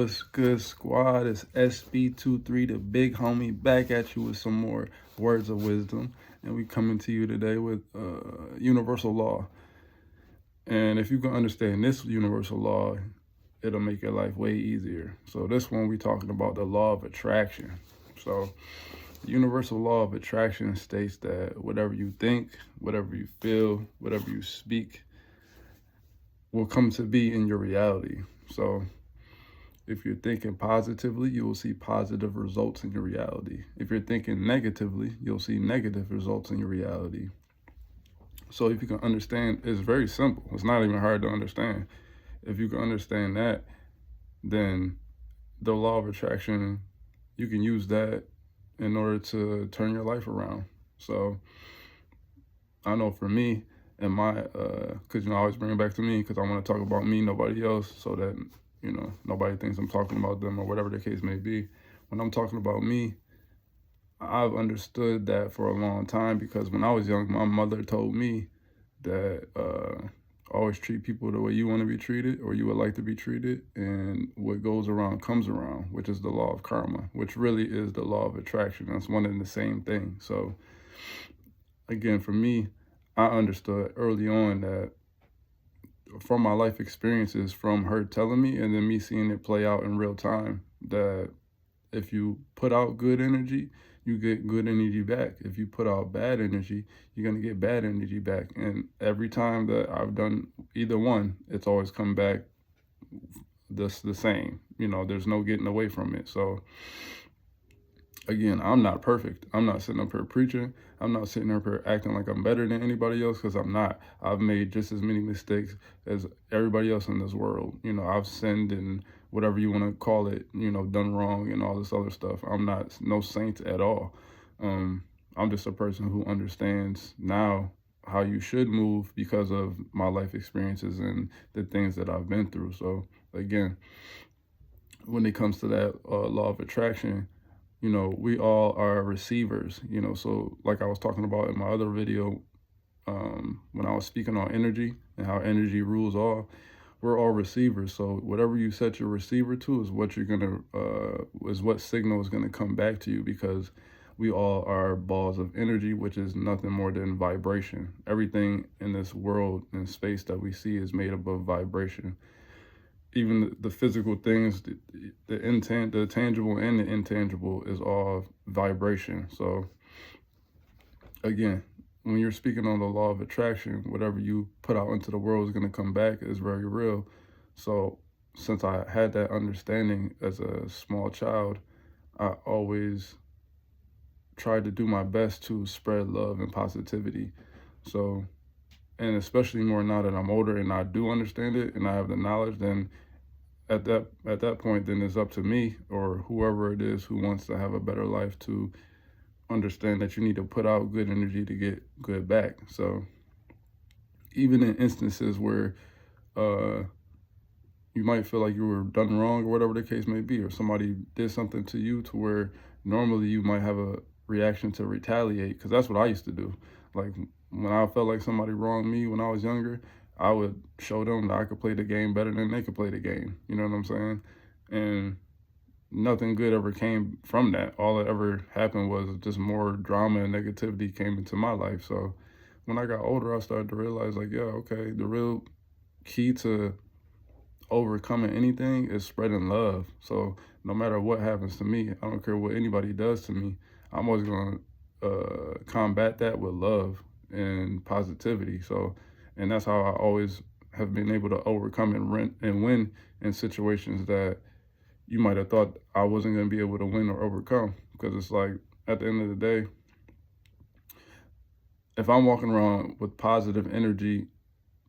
What's good, squad? It's SB23, the big homie, back at you with some more words of wisdom. And we coming to you today with universal law. And if you can understand this universal law, it'll make your life way easier. So this one, we talking about the law of attraction. So the universal law of attraction states that whatever you think, whatever you feel, whatever you speak will come to be in your reality. So if you're thinking positively, you will see positive results in your reality. If you're thinking negatively, you'll see negative results in your reality. So if you can understand, it's very simple. It's not even hard to understand. If you can understand that, then the law of attraction, you can use that in order to turn your life around. So I know for me and my, because I always bring it back to me because I want to talk about me, nobody else, so that nobody thinks I'm talking about them or whatever the case may be. When I'm talking about me, I've understood that for a long time because when I was young, my mother told me that always treat people the way you want to be treated or you would like to be treated. And what goes around comes around, which is the law of karma, which really is the law of attraction. That's one and the same thing. So again, for me, I understood early on that from my life experiences, from her telling me and then me seeing it play out in real time, that if you put out good energy, you get good energy back. If you put out bad energy, you're going to get bad energy back. And every time that I've done either one, it's always come back the same. There's no getting away from it. So again, I'm not perfect. I'm not sitting up here preaching. I'm not sitting up here acting like I'm better than anybody else, because I'm not. I've made just as many mistakes as everybody else in this world. I've sinned and whatever you want to call it, done wrong and all this other stuff. I'm not no saint at all. I'm just a person who understands now how you should move because of my life experiences and the things that I've been through. So again, when it comes to that law of attraction, we all are receivers, so like I was talking about in my other video, when I was speaking on energy and how energy rules all, we're all receivers. So whatever you set your receiver to is what is what signal is gonna come back to you, because we all are balls of energy, which is nothing more than vibration. Everything in this world and space that we see is made up of vibration. Even the physical things, the tangible and the intangible is all vibration. So again, when you're speaking on the law of attraction, whatever you put out into the world is going to come back is very real. So since I had that understanding as a small child, I always tried to do my best to spread love and positivity. So, and especially more now that I'm older and I do understand it and I have the knowledge, then at that point, then it's up to me or whoever it is who wants to have a better life to understand that you need to put out good energy to get good back. So even in instances where you might feel like you were done wrong or whatever the case may be, or somebody did something to you to where normally you might have a reaction to retaliate, because that's what I used to do. Like when I felt like somebody wronged me when I was younger, I would show them that I could play the game better than they could play the game. You know what I'm saying? And nothing good ever came from that. All that ever happened was just more drama and negativity came into my life. So when I got older, I started to realize, like, yeah, okay, the real key to overcoming anything is spreading love. So no matter what happens to me, I don't care what anybody does to me, I'm always going to combat that with love and positivity. So, and that's how I always have been able to overcome and win in situations that you might have thought I wasn't going to be able to win or overcome. Because it's like, at the end of the day, if I'm walking around with positive energy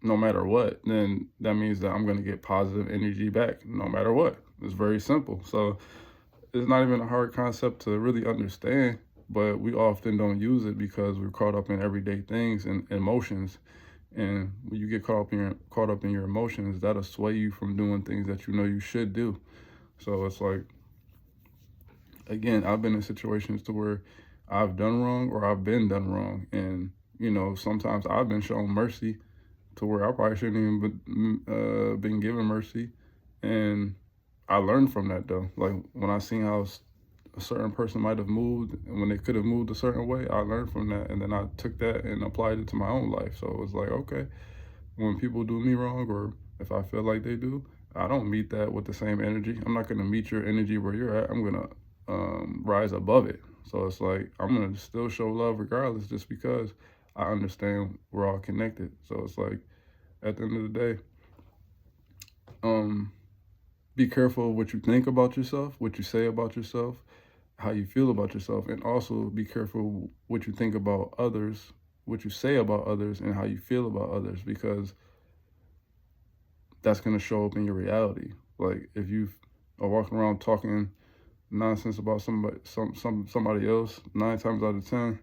no matter what, then that means that I'm going to get positive energy back no matter what. It's very simple. So it's not even a hard concept to really understand, but we often don't use it because we're caught up in everyday things and emotions. And when you get caught up in your emotions, that'll sway you from doing things that you know you should do. So it's like, again, I've been in situations to where I've done wrong or I've been done wrong. And, sometimes I've been shown mercy to where I probably shouldn't even been given mercy. And I learned from that though. Like when I seen how a certain person might have moved and when they could have moved a certain way, I learned from that. And then I took that and applied it to my own life. So it was like, okay, when people do me wrong or if I feel like they do, I don't meet that with the same energy. I'm not going to meet your energy where you're at. I'm going to rise above it. So it's like, I'm going to still show love regardless just because I understand we're all connected. So it's like, at the end of the day, um, be careful of what you think about yourself, what you say about yourself, how you feel about yourself, and also be careful what you think about others, what you say about others, and how you feel about others, because that's going to show up in your reality. Like if you are walking around talking nonsense about somebody else, 9 times out of 10,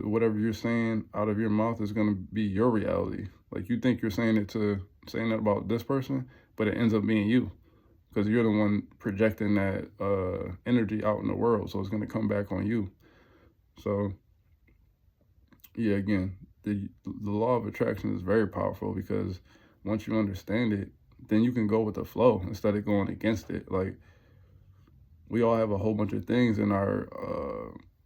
whatever you're saying out of your mouth is going to be your reality. Like you think you're saying that about this person, but it ends up being you because you're the one projecting that energy out in the world. So it's going to come back on you. So yeah, again, the law of attraction is very powerful because once you understand it, then you can go with the flow instead of going against it. Like we all have a whole bunch of things in our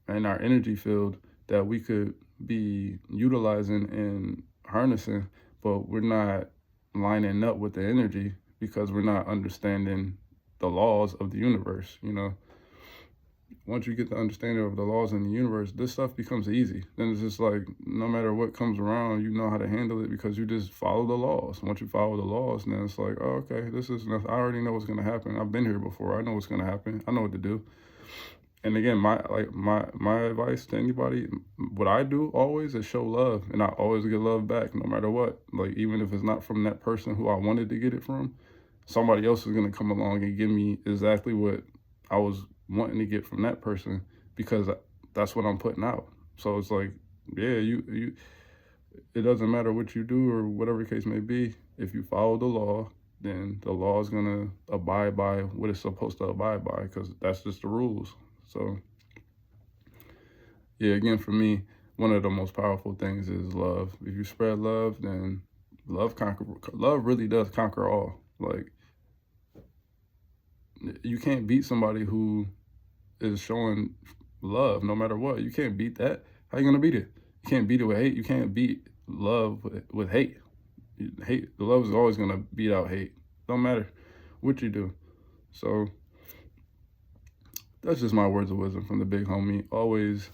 energy field that we could be utilizing and harnessing, but we're not lining up with the energy because we're not understanding the laws of the universe. Once you get the understanding of the laws in the universe, this stuff becomes easy. Then it's just like, no matter what comes around, you know how to handle it because you just follow the laws. Once you follow the laws, then it's like, oh, okay, this is nothing. I already know what's going to happen. I've been here before. I know what's going to happen. I know what to do. And again, my advice to anybody, what I do always is show love, and I always get love back no matter what. Like even if it's not from that person who I wanted to get it from, somebody else is going to come along and give me exactly what I was wanting to get from that person because that's what I'm putting out. So it's like, yeah, you it doesn't matter what you do or whatever the case may be. If you follow the law, then the law is going to abide by what it's supposed to abide by because that's just the rules. So yeah, again, for me, one of the most powerful things is love. If you spread love, then love really does conquer all. Like you can't beat somebody who is showing love no matter what. You can't beat that. How you gonna beat it? You can't beat it with hate. You can't beat love with hate. The love is always gonna beat out hate. Don't matter what you do. So that's just my words of wisdom from the big homie. Always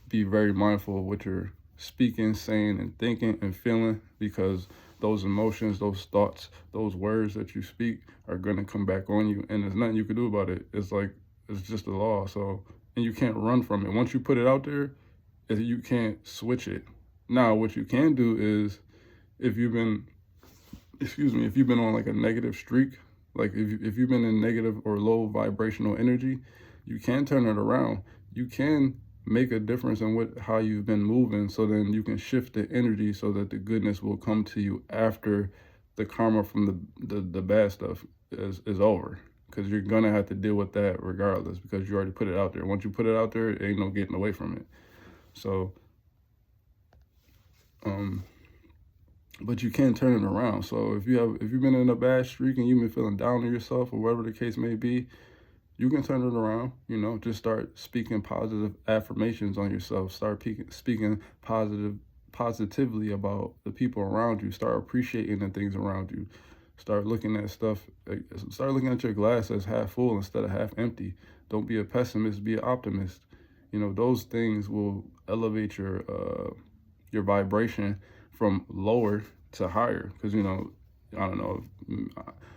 be very mindful of what you're speaking, saying, and thinking and feeling because those emotions, those thoughts, those words that you speak are going to come back on you. And there's nothing you can do about it. It's just the law. So, and you can't run from it. Once you put it out there, you can't switch it. Now, what you can do is if you've been on like a negative streak, like if you've been in negative or low vibrational energy, you can turn it around. You can make a difference in how you've been moving, so then you can shift the energy so that the goodness will come to you after the karma from the bad stuff is over. Because you're gonna have to deal with that regardless because you already put it out there. Once you put it out there, it ain't no getting away from it. So but you can turn it around. So if you've been in a bad streak and you've been feeling down on yourself or whatever the case may be, you can turn it around. Just start speaking positive affirmations on yourself. Start speaking positively about the people around you. Start appreciating the things around you. Start looking at your glass as half full instead of half empty. Don't be a pessimist, be an optimist. Those things will elevate your vibration from lower to higher. Because, I don't know.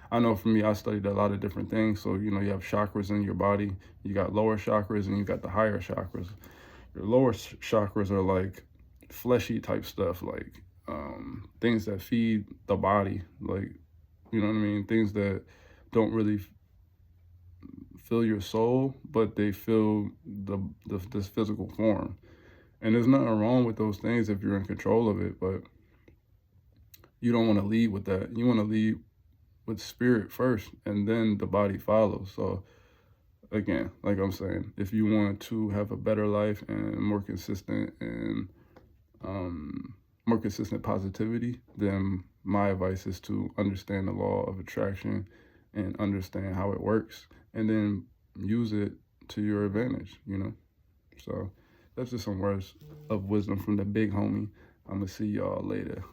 I know for me, I studied a lot of different things. So, you have chakras in your body. You got lower chakras and you got the higher chakras. Your lower chakras are like fleshy type stuff, like things that feed the body, like, you know what I mean? Things that don't really fill your soul, but they fill this physical form. And there's nothing wrong with those things if you're in control of it, but you don't want to lead with that. You want to lead with spirit first, and then the body follows. So again, like I'm saying, if you want to have a better life and more consistent positivity, then my advice is to understand the law of attraction and understand how it works, and then use it to your advantage, So that's just some words of wisdom from the big homie. I'm gonna see y'all later.